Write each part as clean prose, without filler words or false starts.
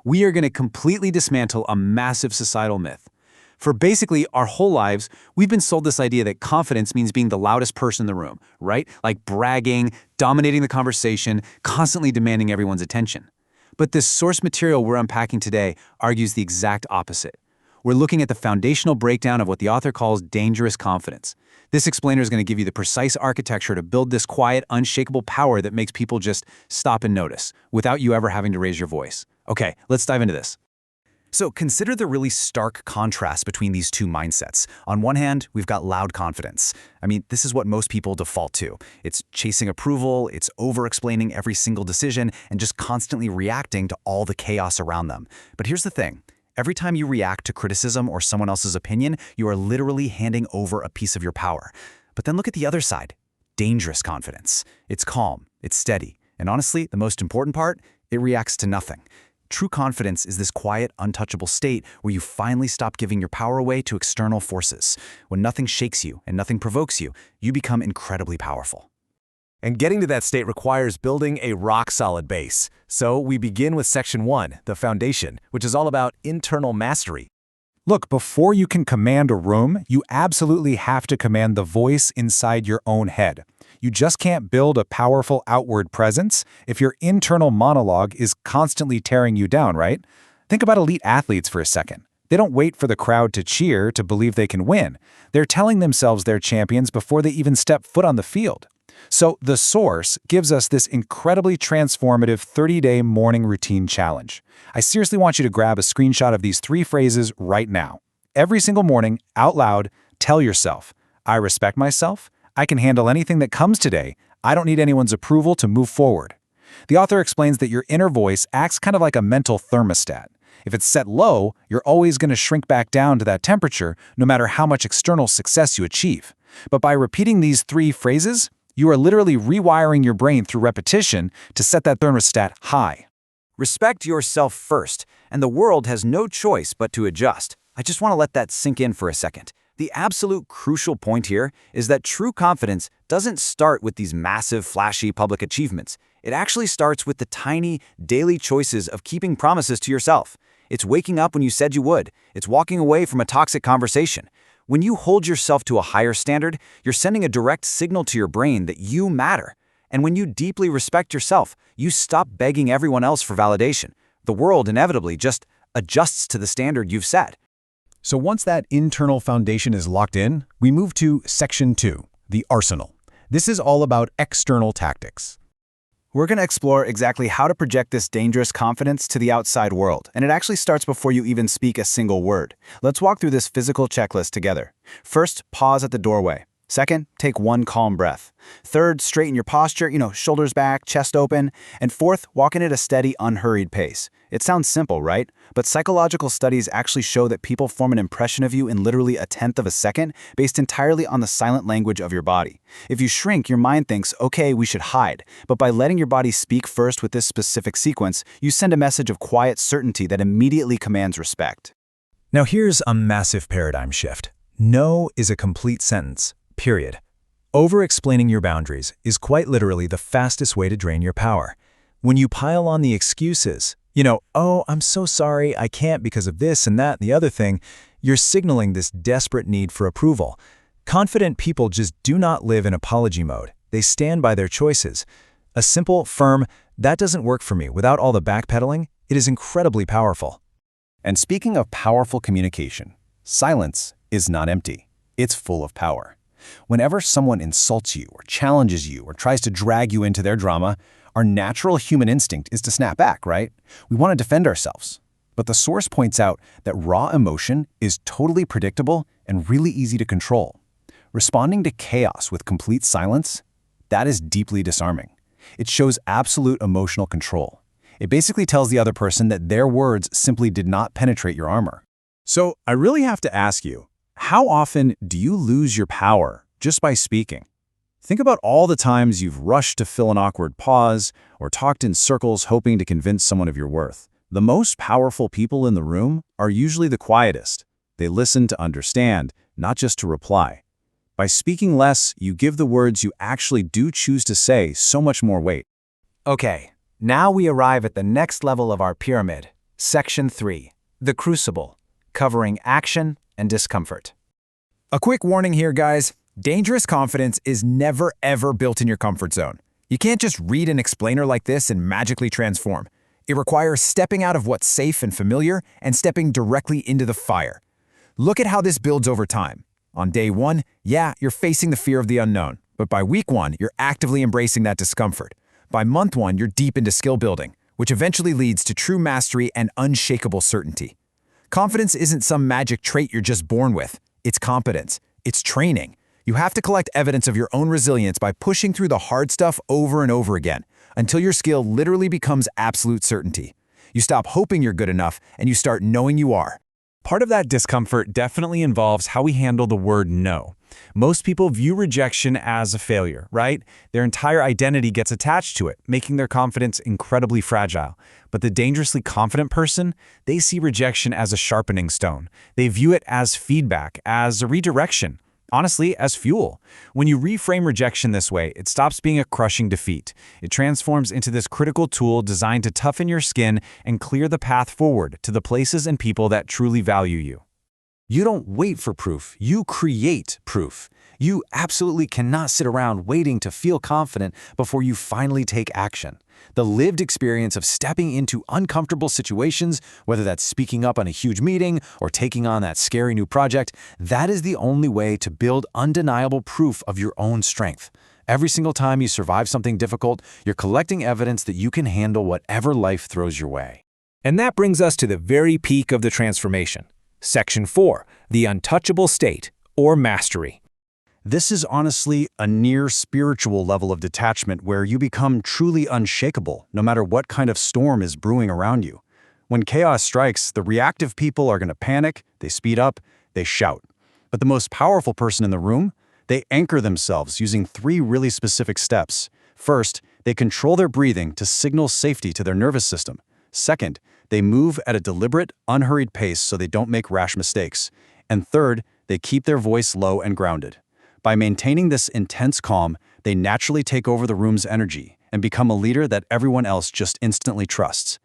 we are going to completely dismantle a massive societal myth. For basically our whole lives, we've been sold this idea that confidence means being the loudest person in the room, right? Like bragging, dominating the conversation, constantly demanding everyone's attention. But this source material we're unpacking today argues the exact opposite. We're looking at the foundational breakdown of what the author calls dangerous confidence. This explainer is going to give you the precise architecture to build this quiet, unshakable power that makes people just stop and notice, without you ever having to raise your voice. Okay, let's dive into this. So consider the really stark contrast between these two mindsets. On one hand, we've got loud confidence. I mean, this is what most people default to. It's chasing approval, it's over-explaining every single decision, and just constantly reacting to all the chaos around them. But here's the thing. Every time you react to criticism or someone else's opinion, you are literally handing over a piece of your power. But then look at the other side. Dangerous confidence. It's calm, it's steady, and honestly, the most important part, it reacts to nothing. True confidence is this quiet, untouchable state where you finally stop giving your power away to external forces. When nothing shakes you and nothing provokes you, you become incredibly powerful. And getting to that state requires building a rock-solid base. So we begin with Section 1, the foundation, which is all about internal mastery. Look, before you can command a room, you absolutely have to command the voice inside your own head. You just can't build a powerful outward presence if your internal monologue is constantly tearing you down, right? Think about elite athletes for a second. They don't wait for the crowd to cheer to believe they can win. They're telling themselves they're champions before they even step foot on the field. So the source gives us this incredibly transformative 30-day morning routine challenge. I seriously want you to grab a screenshot of these 3 phrases right now. Every single morning, out loud, tell yourself, I respect myself, I can handle anything that comes today, I don't need anyone's approval to move forward. The author explains that your inner voice acts kind of like a mental thermostat. If it's set low, you're always going to shrink back down to that temperature no matter how much external success you achieve. But by repeating these 3 phrases, you are literally rewiring your brain through repetition to set that thermostat high. Respect yourself first, and the world has no choice but to adjust. I just want to let that sink in for a second. The absolute crucial point here is that true confidence doesn't start with these massive, flashy public achievements. It actually starts with the tiny, daily choices of keeping promises to yourself. It's waking up when you said you would. It's walking away from a toxic conversation. When you hold yourself to a higher standard, you're sending a direct signal to your brain that you matter. And when you deeply respect yourself, you stop begging everyone else for validation. The world inevitably just adjusts to the standard you've set. So once that internal foundation is locked in, we move to Section 2, the arsenal. This is all about external tactics. We're going to explore exactly how to project this dangerous confidence to the outside world, and it actually starts before you even speak a single word. Let's walk through this physical checklist together. First, pause at the doorway. Second, take 1 calm breath. Third, straighten your posture, shoulders back, chest open. And fourth, walk in at a steady, unhurried pace. It sounds simple, right? But psychological studies actually show that people form an impression of you in literally 1/10 of a second based entirely on the silent language of your body. If you shrink, your mind thinks, okay, we should hide. But by letting your body speak first with this specific sequence, you send a message of quiet certainty that immediately commands respect. Now here's a massive paradigm shift. No is a complete sentence. Period. Over-explaining your boundaries is quite literally the fastest way to drain your power. When you pile on the excuses, oh, I'm so sorry, I can't because of this and that and the other thing, you're signaling this desperate need for approval. Confident people just do not live in apology mode. They stand by their choices. A simple, firm, that doesn't work for me without all the backpedaling, it is incredibly powerful. And speaking of powerful communication, silence is not empty. It's full of power. Whenever someone insults you or challenges you or tries to drag you into their drama, our natural human instinct is to snap back, right? We want to defend ourselves. But the source points out that raw emotion is totally predictable and really easy to control. Responding to chaos with complete silence, that is deeply disarming. It shows absolute emotional control. It basically tells the other person that their words simply did not penetrate your armor. So I really have to ask you, how often do you lose your power just by speaking? Think about all the times you've rushed to fill an awkward pause or talked in circles hoping to convince someone of your worth. The most powerful people in the room are usually the quietest. They listen to understand, not just to reply. By speaking less, you give the words you actually do choose to say so much more weight. Okay, now we arrive at the next level of our pyramid, Section 3. The Crucible, covering action and discomfort. A quick warning here, guys. Dangerous confidence is never ever built in your comfort zone. You can't just read an explainer like this and magically transform. It requires stepping out of what's safe and familiar and stepping directly into the fire. Look at how this builds over time. On day 1, yeah, you're facing the fear of the unknown. But by week 1, you're actively embracing that discomfort. By month 1, you're deep into skill building, which eventually leads to true mastery and unshakable certainty. Confidence isn't some magic trait you're just born with. It's competence. It's training. You have to collect evidence of your own resilience by pushing through the hard stuff over and over again, until your skill literally becomes absolute certainty. You stop hoping you're good enough, and you start knowing you are. Part of that discomfort definitely involves how we handle the word no. Most people view rejection as a failure, right? Their entire identity gets attached to it, making their confidence incredibly fragile. But the dangerously confident person, they see rejection as a sharpening stone. They view it as feedback, as a redirection. Honestly, as fuel. When you reframe rejection this way, it stops being a crushing defeat. It transforms into this critical tool designed to toughen your skin and clear the path forward to the places and people that truly value you. You don't wait for proof, you create proof. You absolutely cannot sit around waiting to feel confident before you finally take action. The lived experience of stepping into uncomfortable situations, whether that's speaking up on a huge meeting or taking on that scary new project, that is the only way to build undeniable proof of your own strength. Every single time you survive something difficult, you're collecting evidence that you can handle whatever life throws your way. And that brings us to the very peak of the transformation. Section 4, the untouchable state, or mastery. This is honestly a near spiritual level of detachment where you become truly unshakable, no matter what kind of storm is brewing around you. When chaos strikes, the reactive people are going to panic, they speed up, they shout. But the most powerful person in the room, they anchor themselves using 3 really specific steps. First, they control their breathing to signal safety to their nervous system. Second, they move at a deliberate, unhurried pace so they don't make rash mistakes. And third, they keep their voice low and grounded. By maintaining this intense calm, they naturally take over the room's energy and become a leader that everyone else just instantly trusts.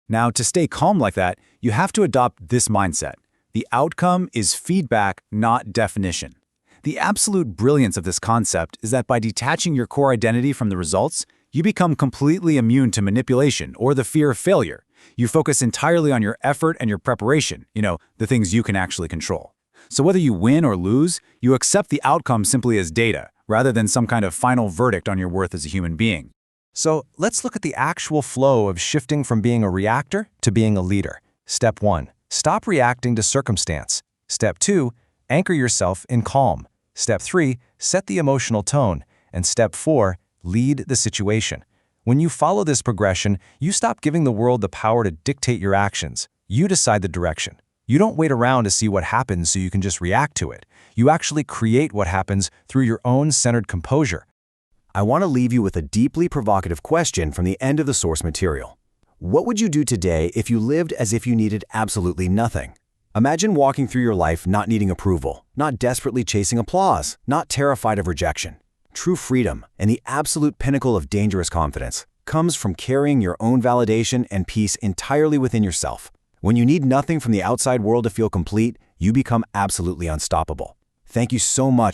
Now, to stay calm like that, you have to adopt this mindset. The outcome is feedback, not definition. The absolute brilliance of this concept is that by detaching your core identity from the results, you become completely immune to manipulation or the fear of failure. You focus entirely on your effort and your preparation, the things you can actually control. So whether you win or lose, you accept the outcome simply as data, rather than some kind of final verdict on your worth as a human being. So let's look at the actual flow of shifting from being a reactor to being a leader. Step 1, stop reacting to circumstance. Step 2, anchor yourself in calm. Step 3, set the emotional tone. And Step 4, lead the situation. When you follow this progression, you stop giving the world the power to dictate your actions. You decide the direction. You don't wait around to see what happens so you can just react to it. You actually create what happens through your own centered composure. I want to leave you with a deeply provocative question from the end of the source material. What would you do today if you lived as if you needed absolutely nothing? Imagine walking through your life not needing approval, not desperately chasing applause, not terrified of rejection. True freedom and the absolute pinnacle of dangerous confidence comes from carrying your own validation and peace entirely within yourself. When you need nothing from the outside world to feel complete, you become absolutely unstoppable. Thank you so much